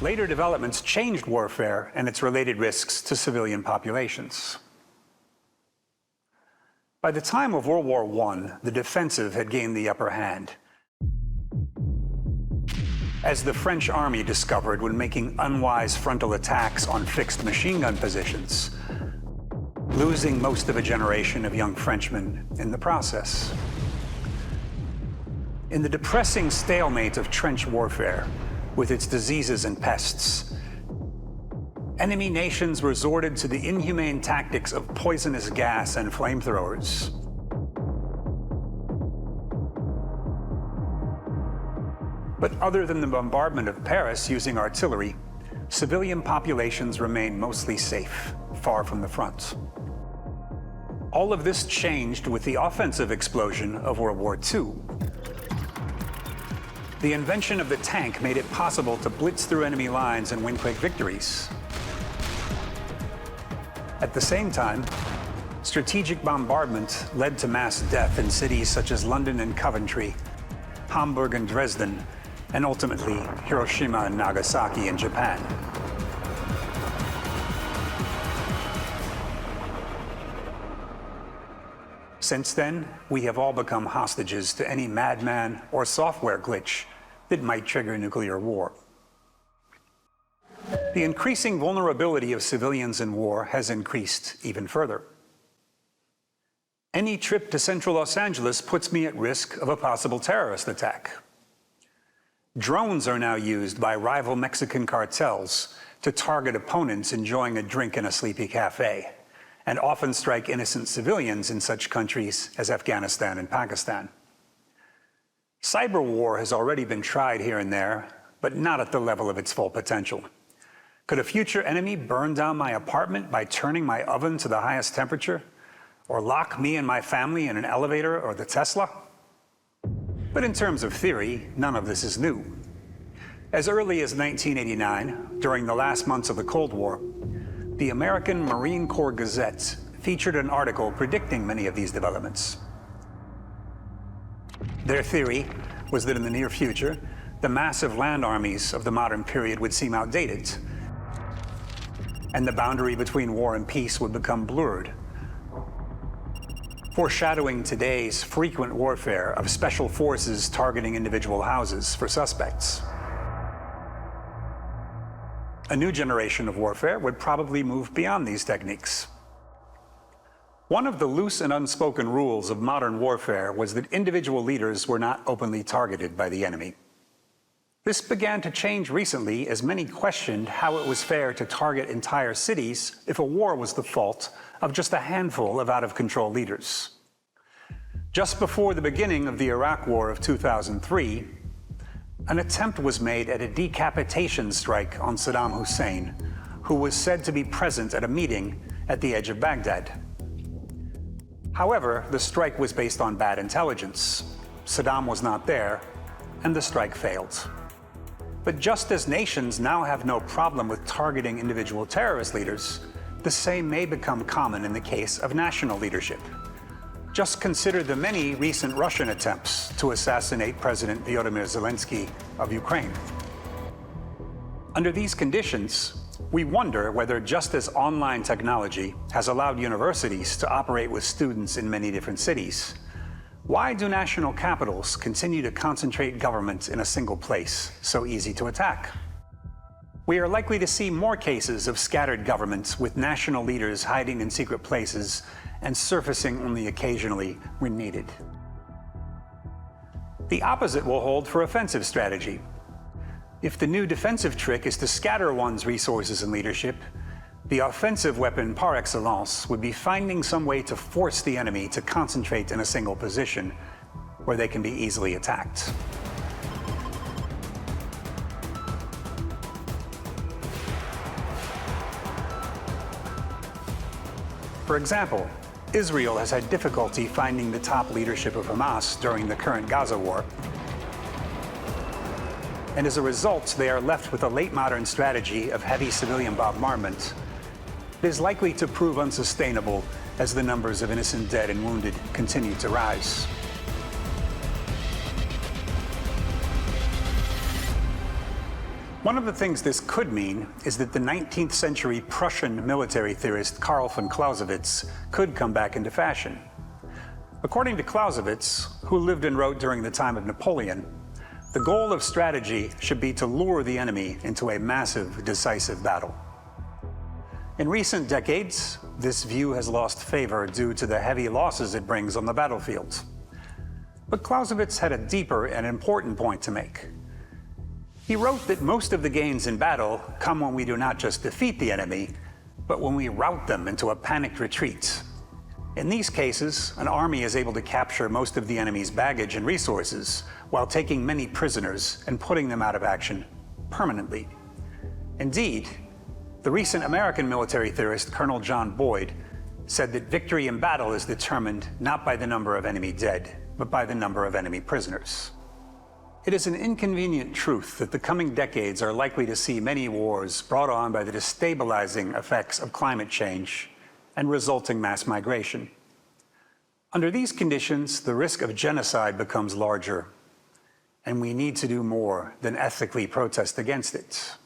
later developments changed warfare and its related risks to civilian populations. By the time of World War I, the defensive had gained the upper hand, as the French army discovered when making unwise frontal attacks on fixed machine gun positions, losing most of a generation of young Frenchmen in the process. In the depressing stalemate of trench warfare, with its diseases and pests, enemy nations resorted to the inhumane tactics of poisonous gas and flamethrowers. But other than the bombardment of Paris using artillery, civilian populations remained mostly safe, far from the front. All of this changed with the offensive explosion of World War II. The invention of the tank made it possible to blitz through enemy lines and win quick victories. At the same time, strategic bombardment led to mass death in cities such as London and Coventry, Hamburg and Dresden, and ultimately Hiroshima and Nagasaki in Japan. Since then, we have all become hostages to any madman or software glitch that might trigger nuclear war. The increasing vulnerability of civilians in war has increased even further. Any trip to central Los Angeles puts me at risk of a possible terrorist attack. Drones are now used by rival Mexican cartels to target opponents enjoying a drink in a sleepy cafe, and often strike innocent civilians in such countries as Afghanistan and Pakistan. Cyber war has already been tried here and there, but not at the level of its full potential. Could a future enemy burn down my apartment by turning my oven to the highest temperature? Or lock me and my family in an elevator or the Tesla? But in terms of theory, none of this is new. As early as 1989, during the last months of the Cold War, the American Marine Corps Gazette featured an article predicting many of these developments. Their theory was that in the near future, the massive land armies of the modern period would seem outdated, and the boundary between war and peace would become blurred, foreshadowing today's frequent warfare of special forces targeting individual houses for suspects. A new generation of warfare would probably move beyond these techniques. One of the loose and unspoken rules of modern warfare was that individual leaders were not openly targeted by the enemy. This began to change recently as many questioned how it was fair to target entire cities if a war was the fault of just a handful of out-of-control leaders. Just before the beginning of the Iraq War of 2003, an attempt was made at a decapitation strike on Saddam Hussein, who was said to be present at a meeting at the edge of Baghdad. However, the strike was based on bad intelligence. Saddam was not there, and the strike failed. But just as nations now have no problem with targeting individual terrorist leaders, the same may become common in the case of national leadership. Just consider the many recent Russian attempts to assassinate President Volodymyr Zelensky of Ukraine. Under these conditions, we wonder whether just as online technology has allowed universities to operate with students in many different cities, why do national capitals continue to concentrate government in a single place, so easy to attack? We are likely to see more cases of scattered governments with national leaders hiding in secret places and surfacing only occasionally when needed. The opposite will hold for offensive strategy. If the new defensive trick is to scatter one's resources and leadership, the offensive weapon par excellence would be finding some way to force the enemy to concentrate in a single position where they can be easily attacked. For example, Israel has had difficulty finding the top leadership of Hamas during the current Gaza war, and as a result, they are left with a late modern strategy of heavy civilian bombardment. It is likely to prove unsustainable as the numbers of innocent dead and wounded continue to rise. One of the things this could mean is that the 19th century Prussian military theorist Karl von Clausewitz could come back into fashion. According to Clausewitz, who lived and wrote during the time of Napoleon, the goal of strategy should be to lure the enemy into a massive, decisive battle. In recent decades, this view has lost favor due to the heavy losses it brings on the battlefield. But Clausewitz had a deeper and important point to make. He wrote that most of the gains in battle come when we do not just defeat the enemy, but when we rout them into a panicked retreat. In these cases, an army is able to capture most of the enemy's baggage and resources while taking many prisoners and putting them out of action permanently. Indeed, the recent American military theorist Colonel John Boyd said that victory in battle is determined not by the number of enemy dead, but by the number of enemy prisoners. It is an inconvenient truth that the coming decades are likely to see many wars brought on by the destabilizing effects of climate change and resulting mass migration. Under these conditions, the risk of genocide becomes larger, and we need to do more than ethically protest against it.